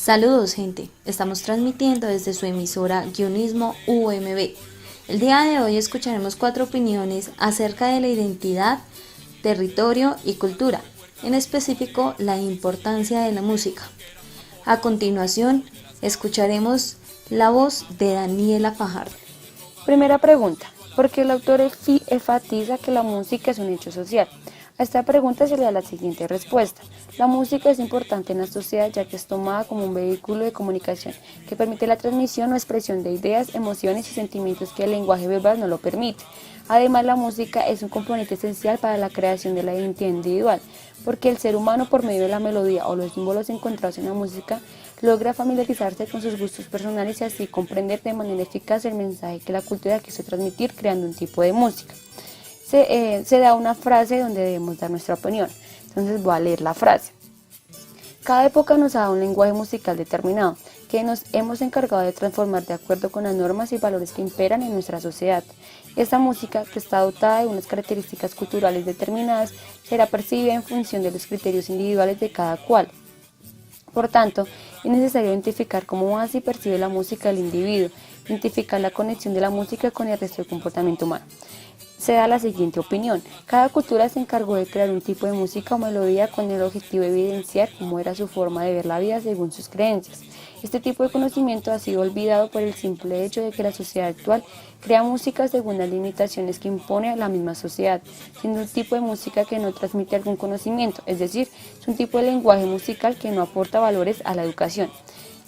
Saludos gente, estamos transmitiendo desde su emisora Guionismo UMB. El día de hoy escucharemos 4 opiniones acerca de la identidad, territorio y cultura, en específico la importancia de la música. A continuación, escucharemos la voz de Daniela Fajardo. Primera pregunta, ¿por qué el autor enfatiza que la música es un hecho social? A esta pregunta se le da la siguiente respuesta. La música es importante en la sociedad ya que es tomada como un vehículo de comunicación que permite la transmisión o expresión de ideas, emociones y sentimientos que el lenguaje verbal no lo permite. Además, la música es un componente esencial para la creación de la identidad individual, porque el ser humano por medio de la melodía o los símbolos encontrados en la música logra familiarizarse con sus gustos personales y así comprender de manera eficaz el mensaje que la cultura quiso transmitir creando un tipo de música. Se da una frase donde debemos dar nuestra opinión. Entonces voy a leer la frase. Cada época nos ha dado un lenguaje musical determinado que nos hemos encargado de transformar de acuerdo con las normas y valores que imperan en nuestra sociedad. Esta música, que está dotada de unas características culturales determinadas, será percibida en función de los criterios individuales de cada cual. Por tanto, es necesario identificar cómo hace y percibe la música del individuo, identificar la conexión de la música con el resto del comportamiento humano. Se da la siguiente opinión. Cada cultura se encargó de crear un tipo de música o melodía con el objetivo de evidenciar cómo era su forma de ver la vida según sus creencias. Este tipo de conocimiento ha sido olvidado por el simple hecho de que la sociedad actual crea música según las limitaciones que impone la misma sociedad, siendo un tipo de música que no transmite algún conocimiento, es decir, es un tipo de lenguaje musical que no aporta valores a la educación.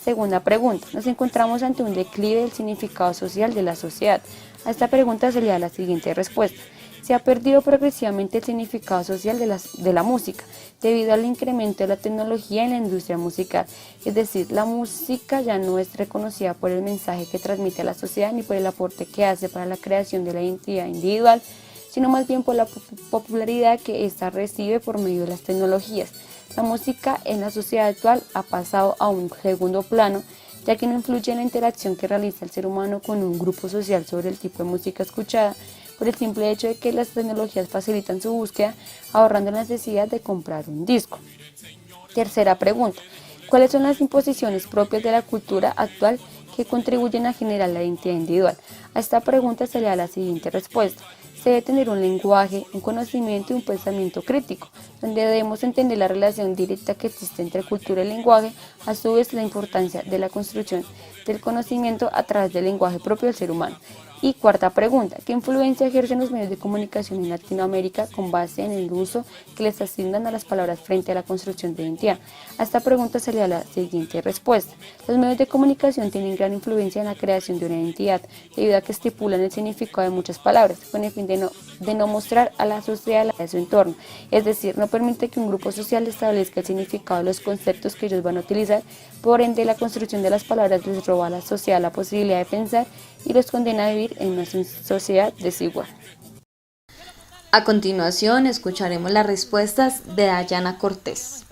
Segunda pregunta, nos encontramos ante un declive del significado social de la sociedad. A esta pregunta se le da la siguiente respuesta. Se ha perdido progresivamente el significado social de la música debido al incremento de la tecnología en la industria musical. Es decir, la música ya no es reconocida por el mensaje que transmite a la sociedad ni por el aporte que hace para la creación de la identidad individual, sino más bien por la popularidad que ésta recibe por medio de las tecnologías. La música en la sociedad actual ha pasado a un segundo plano, ya que no influye en la interacción que realiza el ser humano con un grupo social sobre el tipo de música escuchada, por el simple hecho de que las tecnologías facilitan su búsqueda, ahorrando la necesidad de comprar un disco. Tercera pregunta, ¿cuáles son las imposiciones propias de la cultura actual que contribuyen a generar la identidad individual? A esta pregunta se le da la siguiente respuesta. Se debe tener un lenguaje, un conocimiento y un pensamiento crítico, donde debemos entender la relación directa que existe entre cultura y lenguaje, a su vez la importancia de la construcción del conocimiento a través del lenguaje propio del ser humano. Y cuarta pregunta, ¿qué influencia ejercen los medios de comunicación en Latinoamérica con base en el uso que les asignan a las palabras frente a la construcción de identidad? A esta pregunta se le da la siguiente respuesta. Los medios de comunicación tienen gran influencia en la creación de una identidad, debido a que estipulan el significado de muchas palabras, con el fin de no mostrar a la sociedad de su entorno. Es decir, no permite que un grupo social establezca el significado de los conceptos que ellos van a utilizar, por ende la construcción de las palabras les roba a la sociedad la posibilidad de pensar y los condena a vivir en una sociedad desigual. A continuación, escucharemos las respuestas de Dayana Cortés.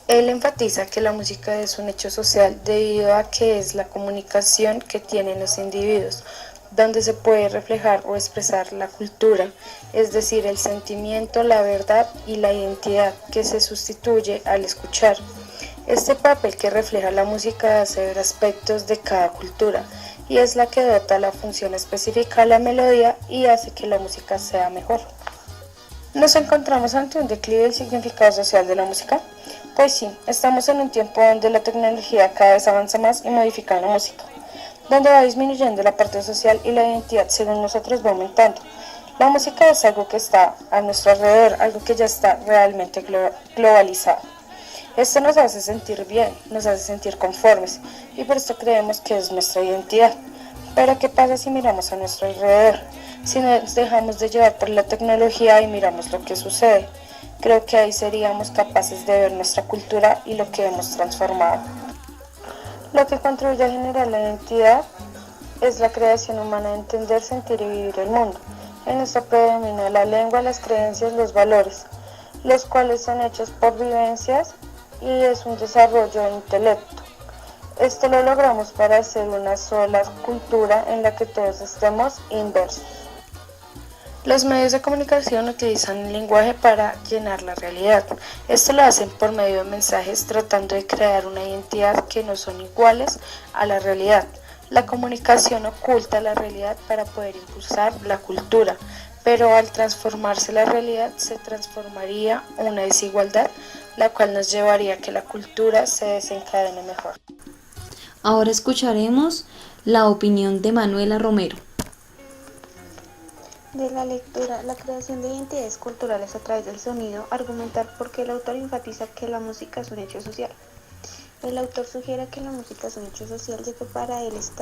Él enfatiza que la música es un hecho social debido a que es la comunicación que tienen los individuos, donde se puede reflejar o expresar la cultura, es decir, el sentimiento, la verdad y la identidad que se sustituye al escuchar. Este papel que refleja la música hace ver aspectos de cada cultura y es la que dota la función específica a la melodía y hace que la música sea mejor. ¿Nos encontramos ante un declive del significado social de la música? Pues sí, estamos en un tiempo donde la tecnología cada vez avanza más y modifica la música, donde va disminuyendo la parte social y la identidad según nosotros va aumentando. La música es algo que está a nuestro alrededor, algo que ya está realmente globalizado. Esto nos hace sentir bien, nos hace sentir conformes y por esto creemos que es nuestra identidad. Pero ¿qué pasa si miramos a nuestro alrededor? Si nos dejamos de llevar por la tecnología y miramos lo que sucede. Creo que ahí seríamos capaces de ver nuestra cultura y lo que hemos transformado. Lo que contribuye a generar la identidad es la creación humana de entender, sentir y vivir el mundo. En esto predomina la lengua, las creencias, los valores, los cuales son hechos por vivencias y es un desarrollo de intelecto. Esto lo logramos para hacer una sola cultura en la que todos estemos inversos. Los medios de comunicación utilizan el lenguaje para llenar la realidad. Esto lo hacen por medio de mensajes tratando de crear una identidad que no son iguales a la realidad. La comunicación oculta la realidad para poder impulsar la cultura, pero al transformarse la realidad se transformaría una desigualdad, la cual nos llevaría a que la cultura se desencadene mejor. Ahora escucharemos la opinión de Manuela Romero. De la lectura, la creación de identidades culturales a través del sonido, argumentar por qué el autor enfatiza que la música es un hecho social. El autor sugiere que la música es un hecho social, ya que para él es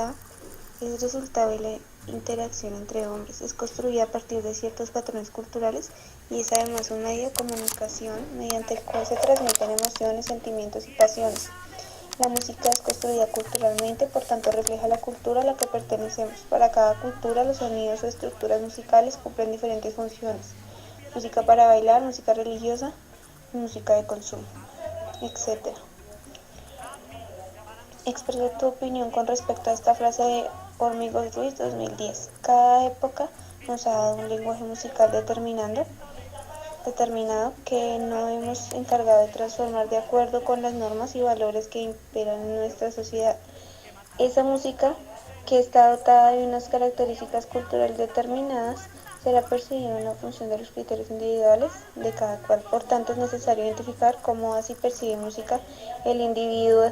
resultado de la interacción entre hombres, es construida a partir de ciertos patrones culturales y es además un medio de comunicación mediante el cual se transmiten emociones, sentimientos y pasiones. La música es construida culturalmente, por tanto refleja la cultura a la que pertenecemos. Para cada cultura, los sonidos o estructuras musicales cumplen diferentes funciones. Música para bailar, música religiosa, música de consumo, etc. Expresa tu opinión con respecto a esta frase de Hormigos Ruiz 2010. Cada época nos ha dado un lenguaje musical determinado que no hemos encargado de transformar de acuerdo con las normas y valores que imperan en nuestra sociedad. Esa música, que está dotada de unas características culturales determinadas, será percibida en la función de los criterios individuales de cada cual. Por tanto, es necesario identificar cómo hace y percibe música el individuo,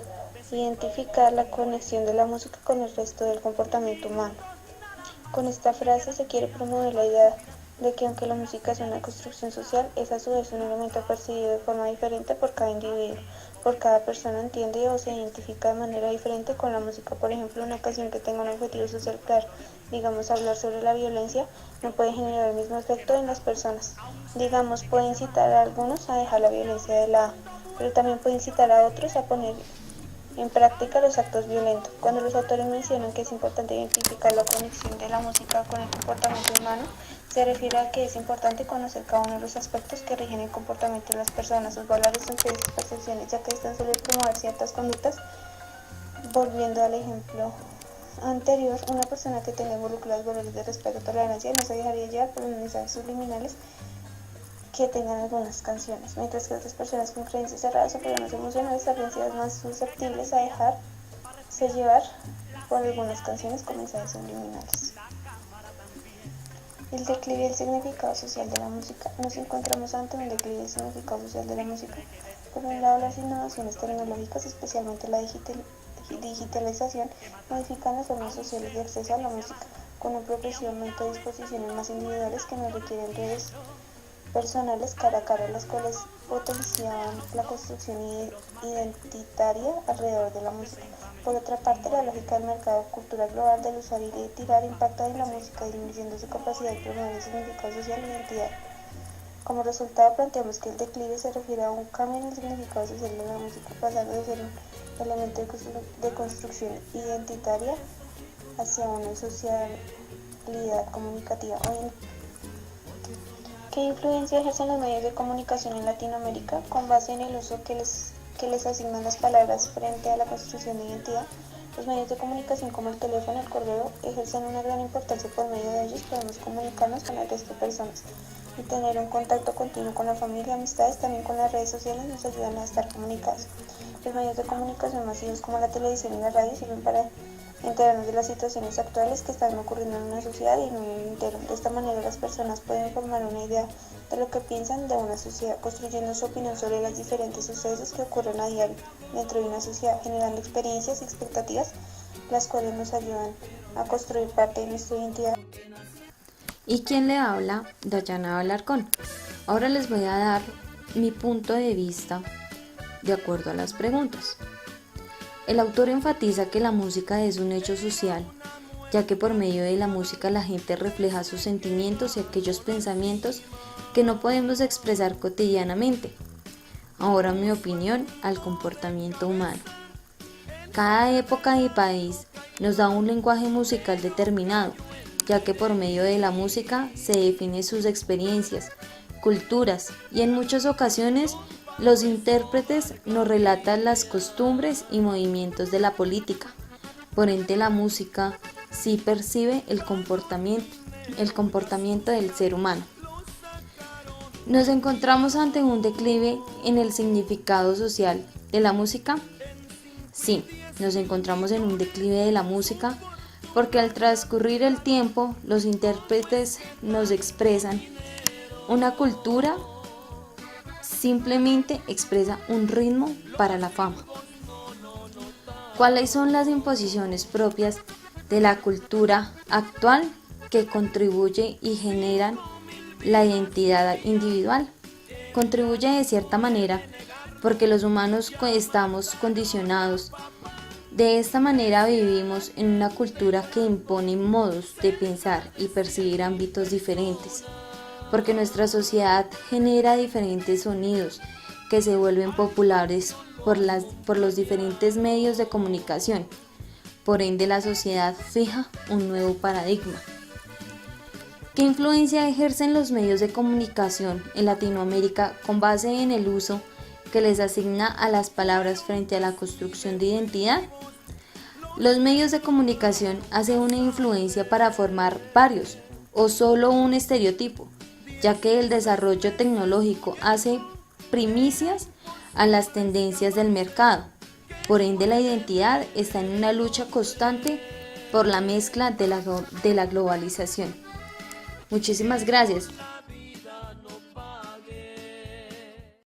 identificar la conexión de la música con el resto del comportamiento humano. Con esta frase se quiere promover la idea de que aunque la música es una construcción social, es a su vez un elemento percibido de forma diferente por cada individuo. Por cada persona entiende o se identifica de manera diferente con la música. Por ejemplo, una canción que tenga un objetivo social claro, digamos hablar sobre la violencia, no puede generar el mismo efecto en las personas. Digamos, puede incitar a algunos a dejar la violencia de lado, pero también puede incitar a otros a poner en práctica los actos violentos. Cuando los autores mencionan que es importante identificar la conexión de la música con el comportamiento humano, se refiere a que es importante conocer cada uno de los aspectos que rigen el comportamiento de las personas, sus valores, sus creencias y percepciones, ya que están suelen promover ciertas conductas. Volviendo al ejemplo anterior, una persona que tenga involucrados valores de respeto y tolerancia no se dejaría llevar por los mensajes subliminales que tengan algunas canciones, mientras que otras personas con creencias cerradas o problemas emocionales estarían más susceptibles a dejarse llevar por algunas canciones con mensajes subliminales. El declive del significado social de la música. Nos encontramos ante un declive del significado social de la música. Por un lado, las innovaciones tecnológicas, especialmente la digitalización, modifican las formas sociales de acceso a la música, con un progresivamente disposiciones más individuales que no requieren redes personales cara a cara, las cuales potenciaban la construcción identitaria alrededor de la música. Por otra parte, la lógica del mercado cultural global del usar y de tirar impacta en la música, disminuyendo su capacidad de promover el significado social e identidad. Como resultado, planteamos que el declive se refiere a un cambio en el significado social de la música, pasando de ser un elemento de construcción identitaria hacia una socialidad comunicativa. ¿Qué influencia ejercen los medios de comunicación en Latinoamérica? Con base en el uso que les asignan las palabras frente a la construcción de identidad, los medios de comunicación como el teléfono y el correo ejercen una gran importancia. Por medio de ellos podemos comunicarnos con el resto de personas y tener un contacto continuo con la familia, amistades. También con las redes sociales nos ayudan a estar comunicados. Los medios de comunicación masivos como la televisión y la radio sirven para enterarnos de las situaciones actuales que están ocurriendo en una sociedad y en un mundo entero. De esta manera las personas pueden formar una idea de lo que piensan de una sociedad, construyendo su opinión sobre los diferentes sucesos que ocurren a diario dentro de una sociedad, generando experiencias y expectativas, las cuales nos ayudan a construir parte de nuestra identidad. ¿Y quién le habla? Dayana Alarcón. Ahora les voy a dar mi punto de vista de acuerdo a las preguntas. El autor enfatiza que la música es un hecho social, ya que por medio de la música la gente refleja sus sentimientos y aquellos pensamientos que no podemos expresar cotidianamente. Ahora mi opinión al comportamiento humano. Cada época y país nos da un lenguaje musical determinado, ya que por medio de la música se definen sus experiencias, culturas y en muchas ocasiones los intérpretes nos relatan las costumbres y movimientos de la política. Por ende, la música sí percibe el comportamiento el comportamiento del ser humano. ¿Nos encontramos ante un declive en el significado social de la música? Sí, nos encontramos en un declive de la música porque al transcurrir el tiempo los intérpretes nos expresan una cultura, simplemente expresa un ritmo para la fama. ¿Cuáles son las imposiciones propias de la cultura actual que contribuye y generan la identidad individual? Contribuye de cierta manera porque los humanos estamos condicionados. De esta manera vivimos en una cultura que impone modos de pensar y percibir ámbitos diferentes, porque nuestra sociedad genera diferentes sonidos que se vuelven populares por los diferentes medios de comunicación. Por ende, la sociedad fija un nuevo paradigma. ¿Qué influencia ejercen los medios de comunicación en Latinoamérica con base en el uso que les asigna a las palabras frente a la construcción de identidad? Los medios de comunicación hacen una influencia para formar varios o solo un estereotipo, ya que el desarrollo tecnológico hace primicias a las tendencias del mercado. Por ende, la identidad está en una lucha constante por la mezcla de la globalización. Muchísimas gracias.